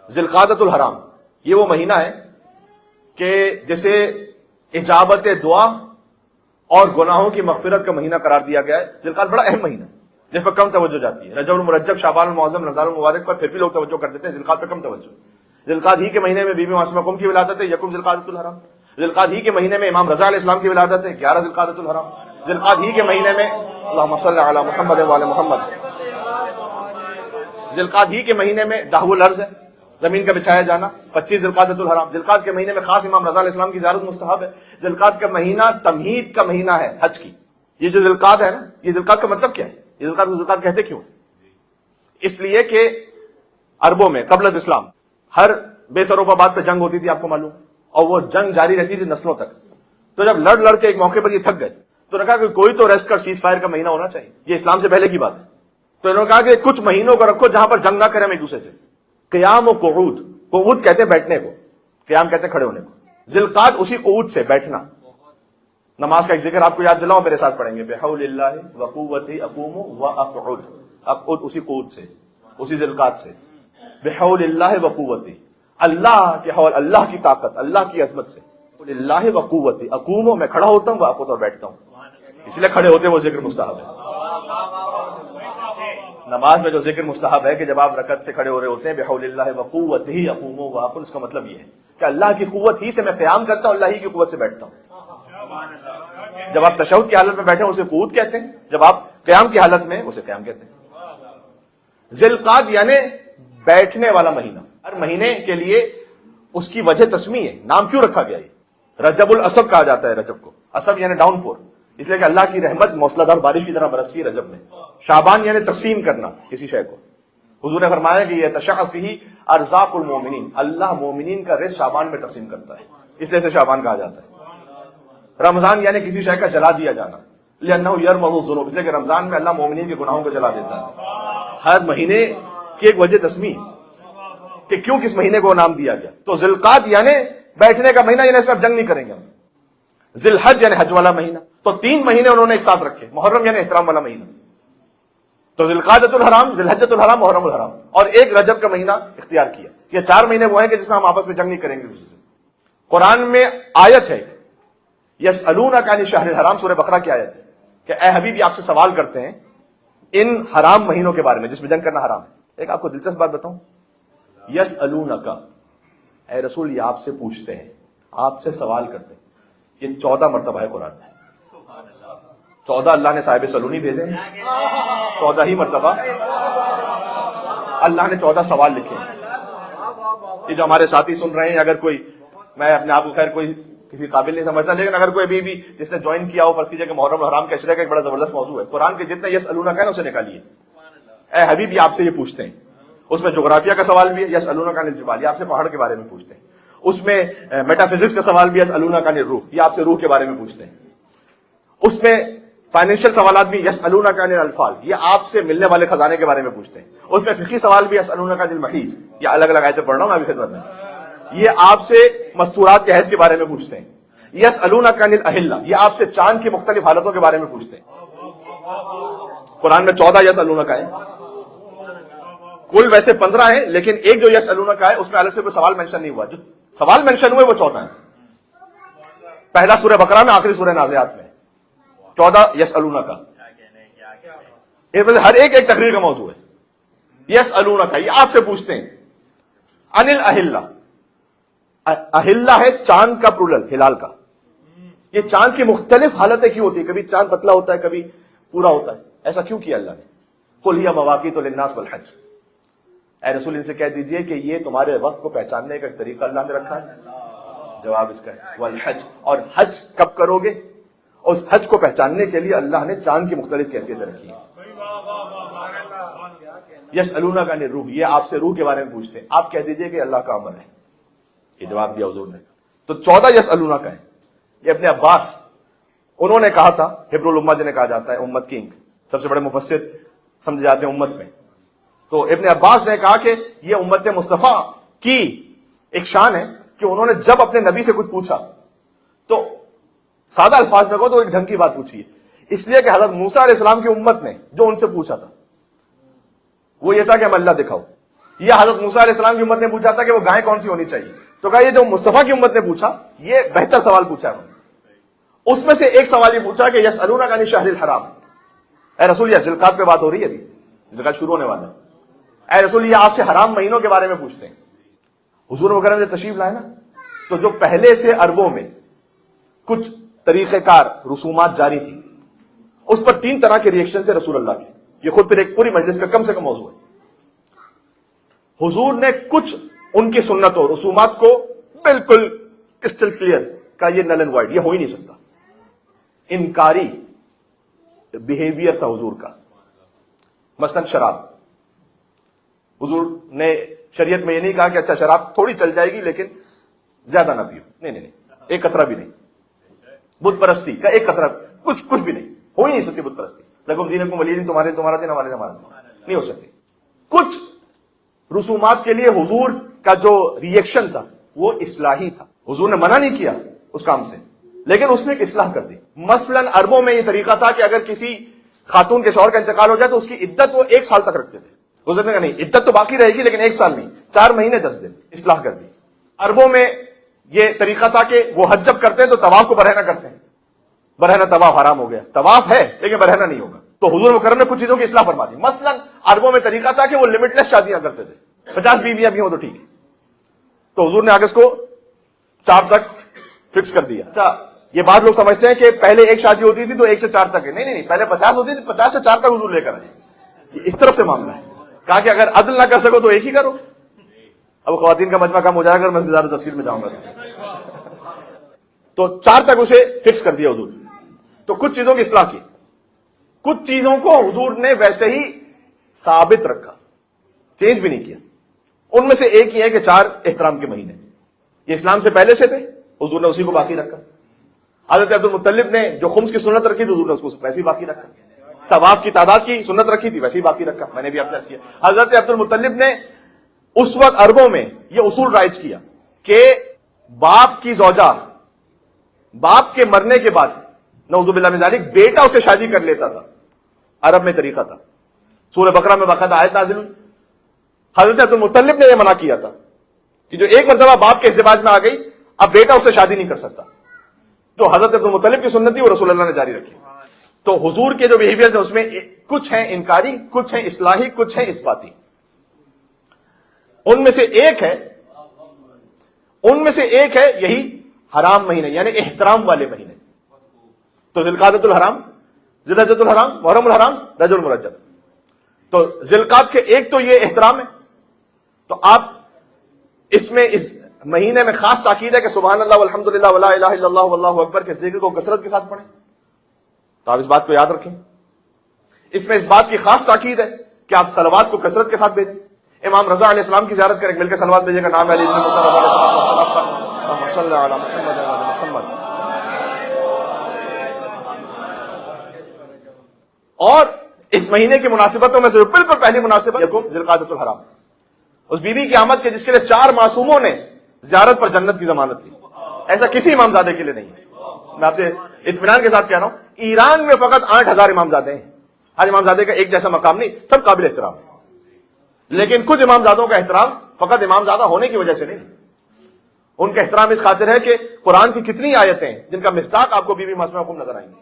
ذوالقعدۃ الحرام یہ وہ مہینہ ہے کہ جسے اجابت دعا اور گناہوں کی مغفرت کا مہینہ قرار دیا گیا ہے. ذوالقعدہ بڑا اہم مہینہ جس پر کم توجہ جاتی ہے. رجب المرجب، شعبان المعظم، رمضان المبارک پر پھر بھی لوگ توجہ کر دیتے ہیں، ذوالقعدہ پہ کم توجہ. ذوالقعدہ ہی کے مہینے میں بی بی معصومہ قم کی ولادت ہے، یکم ذوالقعدۃ الحرام. ذوالقعدہ ہی کے مہینے میں امام رضا علیہ السلام کی ولادت ہے، 11 ذوالقعدۃ الحرام. ذوالقعدہ ہی کے مہینے میں اللہم صلی علی محمد و علی محمد. ذوالقعدہ ہی کے مہینے میں دہو الارض ہے، زمین کا بچھایا جانا، 25 ذوالقعدۃ الحرام. ذوالقعدہ کے مہینے میں خاص امام رضا علیہ السلام کی زیارت مستحب ہے. ذوالقعدہ کا مہینہ تمہید کا مہینہ ہے حج کی. یہ جو ذوالقعدہ ہے نا، یہ ذوالقعدہ کا مطلب کیا ہے؟ یہ ذوالقعدہ کہتے کیوں ہے؟ اس لیے کہ عربوں میں قبل از اسلام ہر بے سروپا بات پہ جنگ ہوتی تھی، آپ کو معلوم، اور وہ جنگ جاری رہتی تھی نسلوں تک. تو جب لڑ کے ایک موقع پر یہ تھک گئے تو نے کہا کہ کوئی تو ریسٹ کر سیز فائر کا مہینہ ہونا چاہیے. یہ اسلام سے پہلے کی بات ہے. تو انہوں نے کہا کہ کچھ مہینوں کو رکھو جہاں پر جنگ نہ کریں ہم ایک دوسرے سے. قیام و قعود، قعود کہتے ہیں بیٹھنے کو، قیام کہتے ہیں کھڑے ہونے کو. ذوالقعدہ اسی قعود سے بیٹھنا. نماز کا ایک ذکر آپ کو یاد دلاؤں، میرے ساتھ پڑھیں گے. بحول اللہ وقوتی اقوم واقعد. اقعد اسی قعود سے، اسی ذوالقعدہ سے. بحول اللہ وقوتی، اللہ کے حول، اللہ کی طاقت، اللہ کی عظمت سے. اللہ وقوتی اقوم، میں کھڑا ہوتا ہوں، واقعد اور بیٹھتا ہوں. اس لیے کھڑے ہوتے وہ ذکر مستحب ہے. نماز میں جو ذکر مستحب ہے کہ جب آپ رکعت سے کھڑے ہو رہے ہوتے ہیں بحول اللہ وقوتی اقوم واقعد، اس کا مطلب یہ ہے کہ اللہ کی قوت ہی سے میں قیام کرتا ہوں، اللہ ہی کی قوت سے بیٹھتا ہوں. جب آپ تشہد کی حالت میں بیٹھے ہیں اسے قعود کہتے ہیں، جب آپ قیام کی حالت میں اسے قیام کہتے ہیں. ذوالقعدہ یعنی بیٹھنے والا مہینہ. ہر مہینے کے لیے اس کی وجہ تسمیہ ہے. نام کیوں رکھا گیا؟ یہ رجب الاسب کہا جاتا ہے. رجب کو اسب یعنی ڈاؤن پور، اس لیے کہ اللہ کی رحمت موسلا دار بارش کی طرح برستی ہے رجب میں. شعبان یعنی تقسیم کرنا کسی شے کو. حضور نے فرمایا کہ یہ تشع فیہ ارزاق المومنین، اللہ مومنین کا رزق شعبان میں تقسیم کرتا ہے، اس لیے سے شعبان کہا جاتا ہے. رمضان یعنی کسی شے کا جلا دیا جانا، لأنہ یرمغ الذنوب، اس لیے کہ رمضان میں اللہ مومنین کے گناہوں کو جلا دیتا ہے. ہر مہینے کی ایک وجہ تسمیہ کہ کیوں کس مہینے کو نام دیا گیا. تو ذوالقعدہ یعنی بیٹھنے کا مہینہ، یعنی اس میں اب جنگ نہیں کریں گے ہم. ذوالحج یعنی حج والا مہینہ. تو 3 مہینے انہوں نے ایک ساتھ رکھے. محرم یعنی احترام والا مہینہ. تو ذوالقعدۃ الحرام، ذوالحجۃ الحرام، محرم الحرام، اور ایک رجب کا مہینہ اختیار کیا. یہ 4 مہینے وہ ہیں کہ جس میں ہم آپس میں جنگ نہیں کریں گے دوسرے سے. قرآن میں آیت ہے یسألونک عن الشہر الحرام، سورہ بقرہ کی آیت ہے کہ اے حبیب یہ آپ سے سوال کرتے ہیں ان حرام مہینوں کے بارے میں جس میں جنگ کرنا حرام ہے. ایک آپ کو دلچسپ بات بتاؤں، یسألونک، اے رسول یہ آپ سے پوچھتے ہیں، آپ سے سوال کرتے ہیں. یہ 14 مرتبہ ہے قرآن میں. 14 اللہ نے صاحب سلونی بھیجے، 14 ہی مرتبہ اللہ نے 14 سوال لکھے ہیں. یہ جو ہمارے ساتھی سن رہے ہیں، اگر کوئی، میں اپنے آپ کو خیر کوئی کسی قابل نہیں سمجھتا، لیکن اگر کوئی ابھی بھی جس نے جوائن کیا ہو، فرض کیجئے کہ محرم الحرام کا عشرے کا ایک بڑا زبردست موضوع ہے. قرآن کے جتنے یسألونک ہیں اسے نکالیے. اے حبیب یہ آپ سے یہ پوچھتے ہیں. اس میں جغرافیہ کا سوال بھی ہے، یسألونک عن الجبال، یہ آپ سے پہاڑ کے بارے میں پوچھتے ہیں. اس میں میٹا فزکس کا سوال بھی ہے، یسألونک عن الروح، یہ آپ سے روح کے بارے میں پوچھتے ہیں. اس میں فائنینشیل سوالات بھی، یسألونک عن الانفال، یہ آپ سے ملنے والے خزانے کے بارے میں پوچھتے ہیں. اس میں فقہی سوال بھی، یسألونک عن المحیض، یہ الگ الگ آیتیں پڑھ رہا ہوں میں ابھی خدمت میں. یہ آپ سے مستورات کے حیض کے بارے میں پوچھتے ہیں. یسألونک عن الاہلہ، یہ آپ سے چاند کی مختلف حالتوں کے بارے میں پوچھتے ہیں. قرآن میں 14 یسألونک آئے، کل ویسے 15 ہیں، لیکن ایک جو یسألونک آئے اس میں الگ سے کوئی سوال مینشن نہیں ہوا. جو سوال مینشن ہوئے وہ 14 ہیں. پہلا سورہ بقرہ میں، آخری سورہ نازعات میں 14 یسألونک. ہر ایک ایک تقریر کا موضوع ہے. یسألونک یہ آپ سے پوچھتے ہیں. عن الاہلہ، اہلہ ہے چاند کا پلورل، ہلال کا. یہ چاند کی مختلف حالتیں کیوں ہوتی ہیں؟ کبھی چاند پتلا ہوتا ہے، کبھی پورا ہوتا ہے. ایسا کیوں کیا اللہ نے؟ قل ہی مواقیت للناس والحج، اے رسول ان سے کہہ دیجئے کہ یہ تمہارے وقت کو پہچاننے کا ایک طریقہ اللہ نے رکھا ہے. جواب اس کا ہے والحج، اور حج کب کرو گے؟ اس حج کو پہچاننے کے لیے اللہ نے چاند کی مختلف کیفیتیں رکھی ہیں. یسألونک عن الروح، یہ آپ سے روح کے بارے میں پوچھتے ہیں. آپ کہہ دیجئے کہ اللہ کا امر ہے. یہ جواب دیا حضور نے. تو 14 یسألونک ہیں. یہ ابن عباس انہوں نے کہا تھا، حبر الامہ جنہیں کہا جاتا ہے، امت کنگ، سب سے بڑے مفسر سمجھے جاتے ہیں امت میں. تو ابن عباس نے کہا کہ یہ امت مصطفیٰ کی ایک شان ہے کہ انہوں نے جب اپنے نبی سے کچھ پوچھا تو سادہ الفاظ میں کہو تو ایک ڈھنگ کی بات پوچھی ہے. اس لیے کہ حضرت موسیٰ علیہ السلام کی امت نے جو ان سے پوچھا تھا وہ یہ تھا کہ ہم اللہ دکھاؤ. یہ حضرت موسیٰ علیہ السلام کی امت نے پوچھا تھا کہ وہ گائے کون سی ہونی چاہیے، تو کہا یہ جو مصطفیٰ کی امت نے پوچھا یہ بہتر سوال پوچھا ہے. اس میں سے ایک سوال یہ پوچھا کہ یسألونک عن الشہر الحرام، اے رسول یہ ذوالقعدہ پہ بات ہو رہی ہے، ابھی ذوالقعدہ شروع ہونے والا ہے، اے رسول یہ آپ سے حرام مہینوں کے بارے میں پوچھتے ہیں. حضور مکرم نے تشریف لائے نا، تو جو پہلے سے عربوں میں کچھ طریقہ کار رسومات جاری تھی، اس پر 3 طرح کے ریئیکشن تھے رسول اللہ کے. یہ خود پھر ایک پوری مجلس کا کم سے کم موضوع ہے. حضور نے کچھ ان کی سنتوں رسومات کو بالکل کرسٹل کلیئر کا یہ نل اینڈ وائڈ، یہ ہو ہی نہیں سکتا. انکاری بیہیویئر تھا حضور کا. مثلا شراب، حضور نے شریعت میں یہ نہیں کہا کہ اچھا شراب تھوڑی چل جائے گی لیکن زیادہ نہ پیو، نہیں، ایک قطرہ بھی نہیں. بت پرستی کا ایک قطرہ، کچھ بھی نہیں، ہو ہی نہیں سکتی بت پرستی. لکم دینکم ولی دین، تمہارا دین ہمارا دین، نہیں ہو سکتی. کچھ رسومات کے لیے حضور کا جو ریئیکشن تھا وہ اصلاحی تھا. حضور نے منع نہیں کیا اس کام سے، لیکن اس نے ایک اصلاح کر دی. مثلا عربوں میں یہ طریقہ تھا کہ اگر کسی خاتون کے شوہر کا انتقال ہو جائے تو اس کی عدت وہ 1 سال تک رکھتے تھے. حضور نے کہا نہیں، عدت تو باقی رہے گی لیکن 1 سال نہیں، 4 مہینے 10 دن. اصلاح کر دی. عربوں میں یہ طریقہ تھا کہ وہ حج جب کرتے ہیں تو طواف کو برہنہ کرتے ہیں. برہنہ طواف حرام ہو گیا، طواف ہے لیکن برہنہ نہیں ہوگا. تو حضور مکرم نے کچھ چیزوں کی اصلاح فرما دی. مثلا عربوں میں طریقہ تھا کہ وہ لمٹ لیس شادیاں کرتے تھے، 50 بیویاں بھی ہوں تو ٹھیک ہے. تو حضور نے آگے اس کو 4 تک فکس کر دیا. اچھا یہ بات لوگ سمجھتے ہیں کہ پہلے 1 شادی ہوتی تھی تو 1 سے 4 تک ہے. نہیں، پہلے 50 ہوتی تھی، 50 سے 4 تک حضور لے کر آئے. یہ اس طرف سے معاملہ ہے. کہا کہ اگر عدل نہ کر سکو تو ایک ہی کرو. اب خواتین کا مجمع کم ہو جائے گا، میں زیادہ تفصیل میں جاؤں گا. تو 4 تک اسے فکس کر دیا حضور. تو کچھ چیزوں کی اصلاح کی، کچھ چیزوں کو حضور نے ویسے ہی ثابت رکھا، چینج بھی نہیں کیا. ان میں سے ایک ہی ہے کہ 4 احترام کے مہینے، یہ اسلام سے پہلے سے تھے، حضور نے اسی کو باقی رکھا. حضرت عبد المطلب نے جو خمس کی سنت رکھی تھی حضور نے اس کو ویسے ہی باقی رکھا. طواف کی تعداد کی سنت رکھی تھی ویسے ہی باقی رکھا. میں نے بھی آپ سے عرض کیا حضرت عبد المطلب نے اس وقت عربوں میں یہ اصول رائج کیا کہ باپ کی زوجہ باپ کے مرنے کے بعد نعوذ باللہ من ذالک بیٹا اسے شادی کر لیتا تھا. عرب میں طریقہ تھا. سورہ بقرہ میں باقاعدہ آیت نازل ہوئی. حضرت عبد المطلب نے یہ منع کیا تھا کہ جو ایک مرتبہ باپ کے ازدواج میں آ گئی اب بیٹا اس سے شادی نہیں کر سکتا. جو حضرت عبد المطلب کی سنت تھی وہ رسول اللہ نے جاری رکھی. تو حضور کے جو بیہیویئرز ہیں اس میں کچھ ہیں انکاری، کچھ ہیں اصلاحی، کچھ ہیں اثباتی. ان میں سے ایک ہے یہی حرام مہینے، یعنی احترام والے مہینے. تو ذوالقعدۃ الحرام، ذوالحجۃ الحرام، محرم الحرام، رجب المرجب. تو ذوالقعدہ کے ایک تو یہ احترام ہے. تو آپ اس میں اس مہینے میں خاص تاکید ہے کہ سبحان اللہ والحمد للہ ولا الہ الا اللہ واللہ اکبر کے ذکر کو کثرت کے ساتھ پڑھیں. تو آپ اس بات کو یاد رکھیں. اس میں اس بات کی خاص تاکید ہے کہ آپ صلوات کو کثرت کے ساتھ بھیجیں. امام رضا علیہ السلام کی زیارت کریں، مل کے صلوات بھیجیں گا. نام علی بن موسیٰ علیہ السلام، صلی اللہ علیہ محمد وعلی محمد. اور اس مہینے کی مناسبتوں میں سے بالکل پہلی مناسبت ذوالقعدۃ الحرام، اس بی بی کی آمد کے جس کے لیے 4 معصوموں نے زیارت پر جنت کی ضمانت دی. ایسا کسی امامزادے کے لیے نہیں ہے. میں آپ سے اطمینان کے ساتھ کہہ رہا ہوں، ایران میں فقط 8000 امامزادے ہیں. ہر امامزادے کا ایک جیسا مقام نہیں، سب قابل احترام ہے. لیکن کچھ امامزادوں کا احترام فقط امامزادہ ہونے کی وجہ سے نہیں، ان کا احترام اس خاطر ہے کہ قرآن کی کتنی آیتیں ہیں جن کا مصداق آپ کو بی بی معصومہ کو نظر آئیں گی.